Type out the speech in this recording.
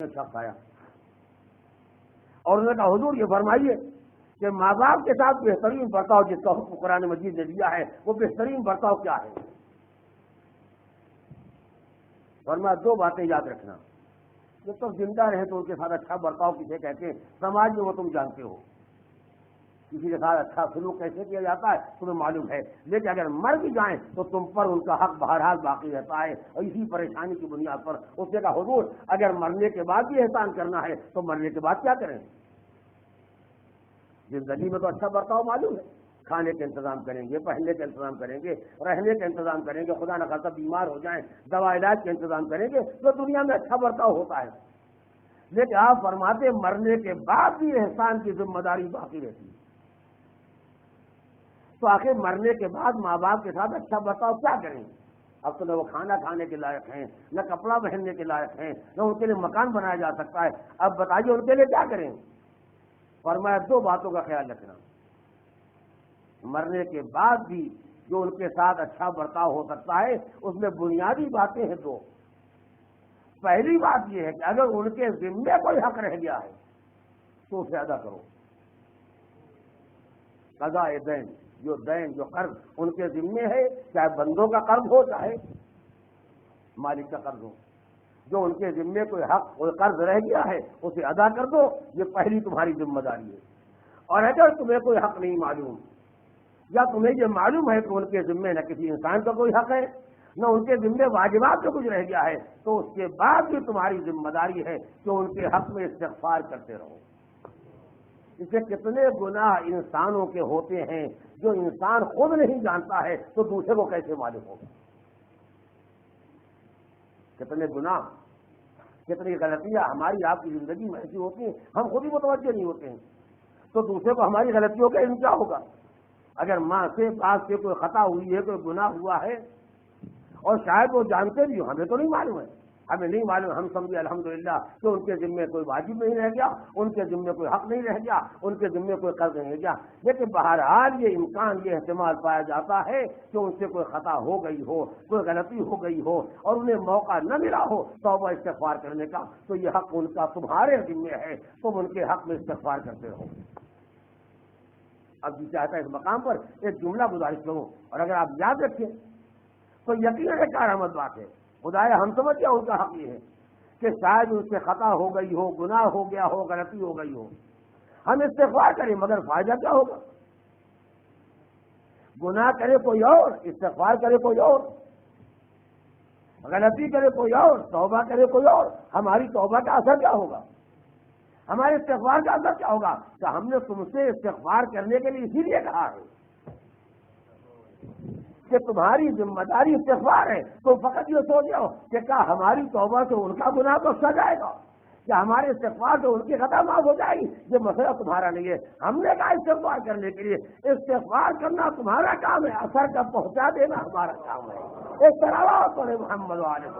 شخص آیا اور انہوں نے کہا حضور یہ فرمائیے کہ ماں باپ کے ساتھ بہترین برتاؤ جس کا حکم قرآن مجید نے دیا ہے وہ بہترین برتاؤ کیا ہے؟ فرمایا دو باتیں یاد رکھنا، جب تک زندہ رہے تو ان کے ساتھ اچھا برتاؤ کسے کہتے ہیں سماج میں وہ تم جانتے ہو، کسی کے ساتھ اچھا سلوک کیسے کیا جاتا ہے تمہیں معلوم ہے، لیکن اگر مر بھی جائیں تو تم پر ان کا حق بہرحال باقی رہتا ہے، اور اسی پریشانی کی بنیاد پر اس نے کہا حضور اگر مرنے کے بعد بھی احسان کرنا ہے تو مرنے کے بعد کیا کریں؟ زندگی میں تو اچھا برتاؤ معلوم ہے، کھانے کا انتظام کریں گے، پہننے کا انتظام کریں گے، رہنے کا انتظام کریں گے، خدا نہ خاصہ بیمار ہو جائیں دوا علاج کا انتظام کریں گے، تو دنیا میں اچھا برتاؤ ہوتا ہے، لیکن آپ فرماتے مرنے کے بعد بھی احسان کی ذمہ داری باقی رہتی ہے، تو آخر مرنے کے بعد ماں باپ کے ساتھ اچھا برتاؤ کیا کریں؟ اب تو نہ وہ کھانا کھانے کے لائق ہیں، نہ کپڑا پہننے کے لائق ہیں، نہ ان کے لیے مکان بنایا جا سکتا ہے، اب بتائیے ان کے لیے کیا کریں؟ فرمایا دو باتوں کا خیال رکھنا، مرنے کے بعد بھی جو ان کے ساتھ اچھا برتاؤ ہو سکتا ہے اس میں بنیادی باتیں ہیں دو۔ پہلی بات یہ ہے کہ اگر ان کے ذمے کوئی حق رہ گیا ہے تو اسے ادا کرو، قضاء دین، جو قرض ان کے ذمے ہے، چاہے بندوں کا قرض ہو چاہے مالک کا قرض ہو، جو ان کے ذمے کوئی حق کوئی قرض رہ گیا ہے اسے ادا کر دو، یہ پہلی تمہاری ذمہ داری ہے۔ اور اگر تمہیں کوئی حق نہیں معلوم یا تمہیں یہ معلوم ہے کہ ان کے ذمے نہ کسی انسان کا کوئی حق ہے نہ ان کے ذمے واجبات سے کچھ رہ گیا ہے، تو اس کے بعد بھی تمہاری ذمہ داری ہے کہ ان کے حق میں استغفار کرتے رہو۔ اس سے کتنے گناہ انسانوں کے ہوتے ہیں جو انسان خود نہیں جانتا ہے تو دوسرے کو کیسے معلوم ہوگا؟ کتنے گناہ، کتنی غلطیاں ہماری آپ کی زندگی میں ایسی ہوتی ہیں ہم خود ہی متوجہ نہیں ہوتے ہیں، تو دوسرے کو ہماری غلطیوں کا علم کیا ہوگا؟ اگر ماں سے باپ سے کوئی خطا ہوئی ہے، کوئی گناہ ہوا ہے اور شاید وہ جانتے بھی ہو، ہمیں تو نہیں معلوم ہے، ہمیں نہیں معلوم، ہم سمجھے الحمدللہ کہ ان کے ذمے کوئی واجب نہیں رہ گیا، ان کے ذمے کوئی حق نہیں رہ گیا، ان کے ذمے کوئی قرض نہیں رہ گیا، لیکن بہرحال یہ امکان، یہ احتمال پایا جاتا ہے کہ ان سے کوئی خطا ہو گئی ہو، کوئی غلطی ہو گئی ہو اور انہیں موقع نہ ملا ہو توبہ استغفار کرنے کا، تو یہ حق ان کا تمہارے ذمے ہے، تم ان کے حق میں استغفار کرتے رہو۔ اب جی چاہتا ہے اس مقام پر ایک جملہ گزارش کروں، اور اگر آپ یاد رکھیں تو یقیناً ایک کارآمد بات ہے، خدایا ہم سمجھ گیا ان کا حق یہ ہے کہ شاید ان سے خطا ہو گئی ہو، گناہ ہو گیا ہو، غلطی ہو گئی ہو، ہم استغفار کریں مگر فائدہ کیا ہوگا؟ گناہ کرے کوئی اور، استغفار کرے کوئی اور، غلطی کرے کوئی اور، توبہ کرے کوئی اور، ہماری توبہ کا اثر کیا ہوگا؟ ہمارے استغفار کا اثر کیا ہوگا؟ کہ ہم نے تم سے استغفار کرنے کے لیے اسی لیے کہا ہے کہ تمہاری ذمہ داری استغفار ہے، تو فقط یہ سوچ جاؤ کہ کیا ہماری توبہ سے ان کا گناہ بخشا جائے گا، کیا ہمارے استغفار سے ان کی خطا معاف ہو جائے گی؟ یہ مسئلہ تمہارا نہیں ہے، ہم نے کہا استغفار کرنے کے لیے، استغفار کرنا تمہارا کام ہے، اثر کا پہنچا دینا ہمارا کام ہے۔ اس طرح پڑھے محمد علیہ